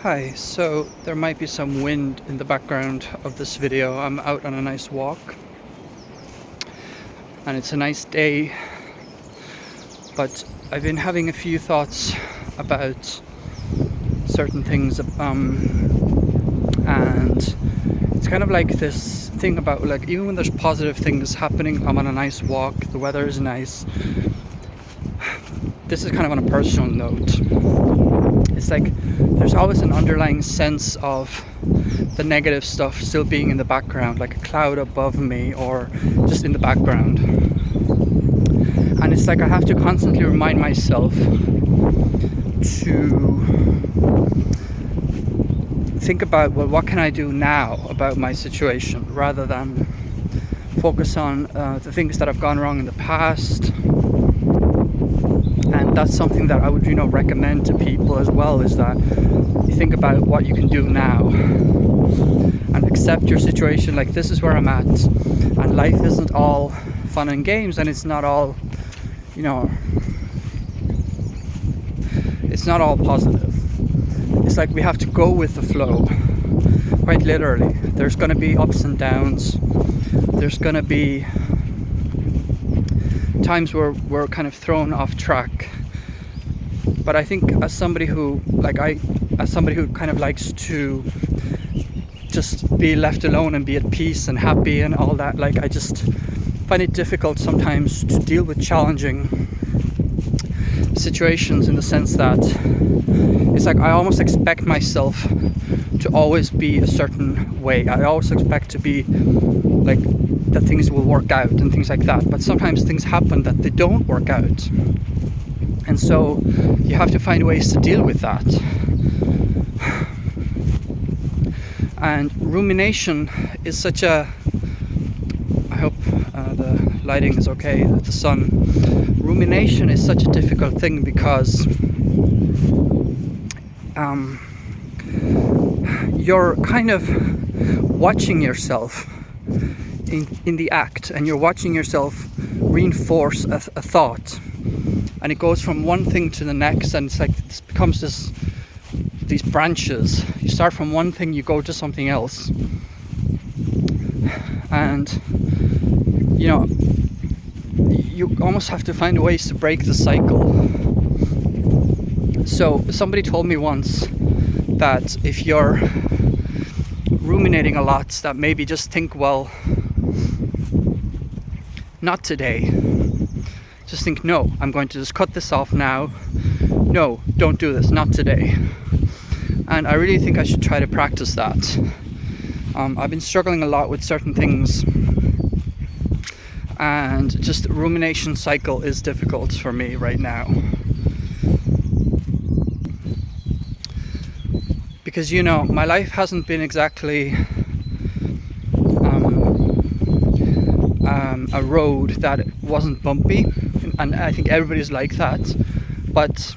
Hi, so there might be some wind in the background of this video. I'm out on a nice walk and it's a nice day, but I've been having a few thoughts about certain things, and it's kind of like this thing about like even when there's positive things happening, I'm on a nice walk, the weather is nice. This is kind of on a personal note. It's like there's always an underlying sense of the negative stuff still being in the background, like a cloud above me or just in the background. And it's like I have to constantly remind myself to think about, well, what can I do now about my situation, rather than focus on the things that have gone wrong in the past. And that's something that I would, recommend to people as well, is that you think about what you can do now and accept your situation. Like, this is where I'm at, and life isn't all fun and games, and it's not all, it's not all positive. It's like we have to go with the flow, quite literally. There's going to be ups and downs. There's going to be times where we're kind of thrown off track. But I think as somebody who kind of likes to just be left alone and be at peace and happy and all that, like, I just find it difficult sometimes to deal with challenging situations, in the sense that it's like I almost expect myself to always be a certain way. I always expect to be like that things will work out and things like that, but sometimes things happen that they don't work out, and so you have to find ways to deal with that. And rumination is such a, I hope the lighting is okay, the sun. Rumination is such a difficult thing because you're kind of watching yourself in the act, and you're watching yourself reinforce a thought, and it goes from one thing to the next, and it's like this becomes these branches. You start from one thing, you go to something else, and you almost have to find ways to break the cycle. So somebody told me once that if you're ruminating a lot, that maybe just think, well, not today. Just think, no, I'm going to just cut this off now. No, don't do this, not today. And I really think I should try to practice that. I've been struggling a lot with certain things, and just the rumination cycle is difficult for me right now. Because my life hasn't been exactly a road that wasn't bumpy, and I think everybody's like that, but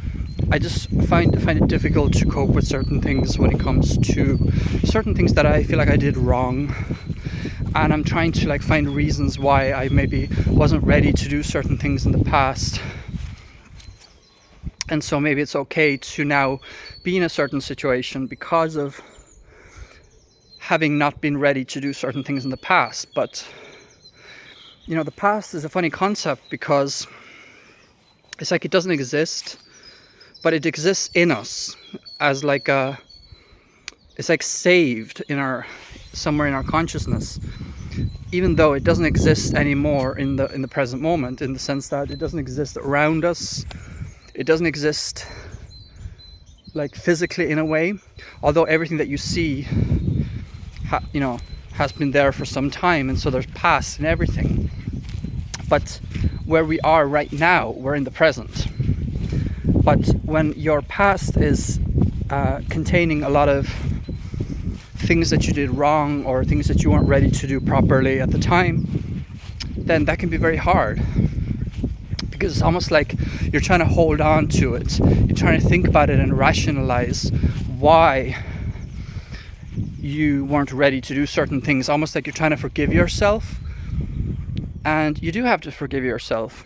I just find it difficult to cope with certain things when it comes to certain things that I feel like I did wrong, and I'm trying to find reasons why I maybe wasn't ready to do certain things in the past. And so maybe it's okay to now be in a certain situation because of having not been ready to do certain things in the past. But the past is a funny concept, because it's like it doesn't exist, but it exists in us as it's like saved somewhere in our consciousness, even though it doesn't exist anymore in the present moment, in the sense that it doesn't exist around us. It doesn't exist physically in a way, although everything that you see has been there for some time, and so there's past and everything. But where we are right now, we're in the present. But when your past is containing a lot of things that you did wrong, or things that you weren't ready to do properly at the time, then that can be very hard, because it's almost like you're trying to hold on to it. You're trying to think about it and rationalize why you weren't ready to do certain things, almost like you're trying to forgive yourself. And you do have to forgive yourself,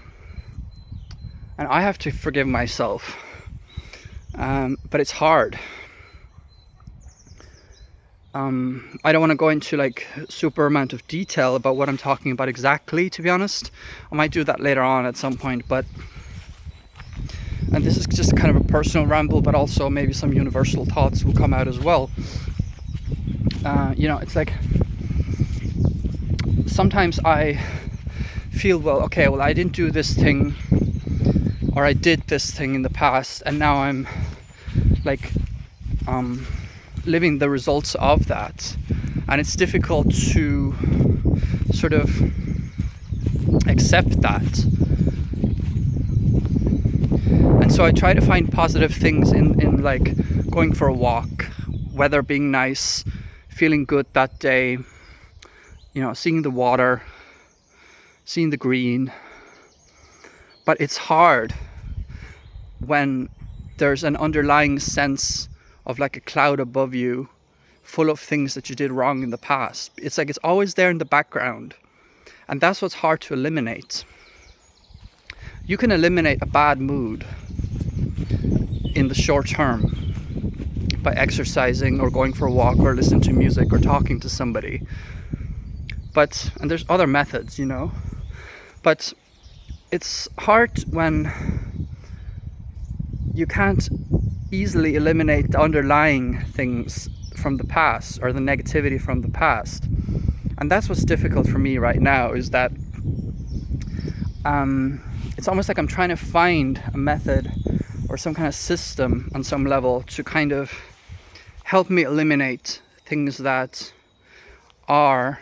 and I have to forgive myself, but it's hard. I don't want to go into like super amount of detail about what I'm talking about exactly, to be honest. I might do that later on at some point, and this is just kind of a personal ramble, but also maybe some universal thoughts will come out as well. It's like sometimes I feel, well, okay, well, I didn't do this thing, or I did this thing in the past, and now I'm like living the results of that, and it's difficult to sort of accept that. And so I try to find positive things in like going for a walk, weather being nice, feeling good that day, seeing the water, seeing the green. But it's hard when there's an underlying sense of like a cloud above you full of things that you did wrong in the past. It's like it's always there in the background, and that's what's hard to eliminate. You can eliminate a bad mood in the short term by exercising or going for a walk or listening to music or talking to somebody, and there's other methods, but it's hard when you can't easily eliminate the underlying things from the past or the negativity from the past. And that's what's difficult for me right now, is that it's almost like I'm trying to find a method or some kind of system on some level to kind of help me eliminate things that are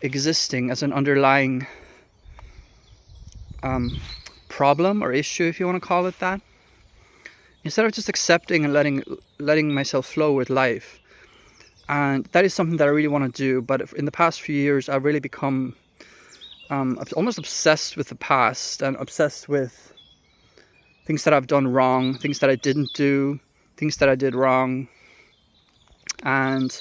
existing as an underlying problem or issue, if you want to call it that, instead of just accepting and letting myself flow with life. And that is something that I really want to do. But in the past few years, I've really become almost obsessed with the past and obsessed with things that I've done wrong, things that I didn't do, things that I did wrong. And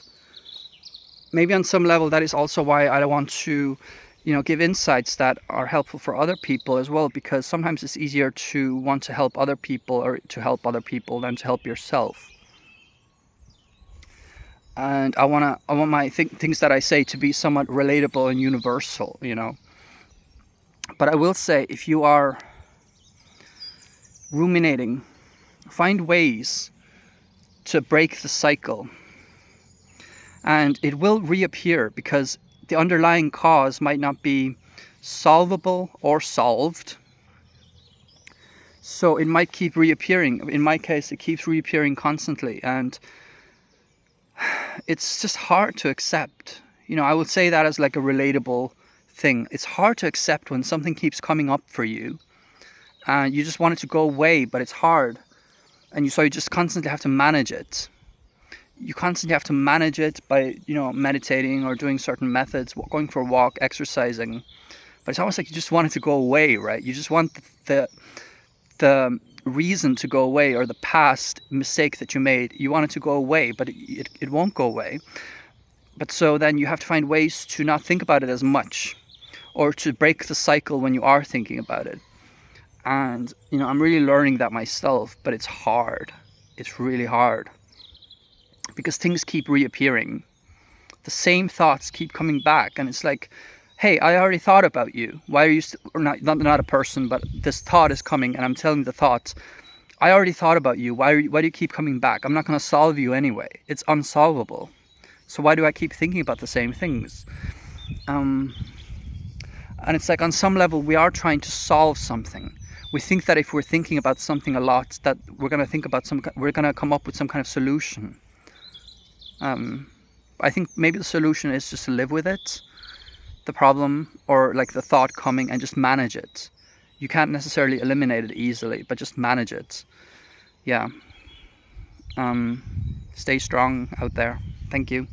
maybe on some level, that is also why I want to, give insights that are helpful for other people as well, because sometimes it's easier to want to help other people or to help other people than to help yourself. And I want my things that I say to be somewhat relatable and universal, But I will say, if you are ruminating, find ways to break the cycle. And it will reappear, because the underlying cause might not be solvable or solved. So it might keep reappearing. In my case, it keeps reappearing constantly. And it's just hard to accept. I would say that as like a relatable thing. It's hard to accept when something keeps coming up for you and you just want it to go away, but it's hard. And so you just constantly have to manage it. You constantly have to manage it by, meditating or doing certain methods, going for a walk, exercising. But it's almost like you just want it to go away, right? You just want the reason to go away, or the past mistake that you made. You want it to go away, but it won't go away. But so then you have to find ways to not think about it as much, or to break the cycle when you are thinking about it. And, I'm really learning that myself, but it's hard. It's really hard. Because things keep reappearing. The same thoughts keep coming back. And it's like, hey, I already thought about you. Why are you, or not a person, but this thought is coming, and I'm telling the thoughts, I already thought about you. Why do you keep coming back? I'm not going to solve you anyway. It's unsolvable. So why do I keep thinking about the same things? And it's like, on some level, we are trying to solve something. We think that if we're thinking about something a lot, that we're going to come up with some kind of solution. I think maybe the solution is just to live with it, the problem, or like the thought coming, and just manage it. You can't necessarily eliminate it easily, but just manage it. Yeah. Stay strong out there. Thank you.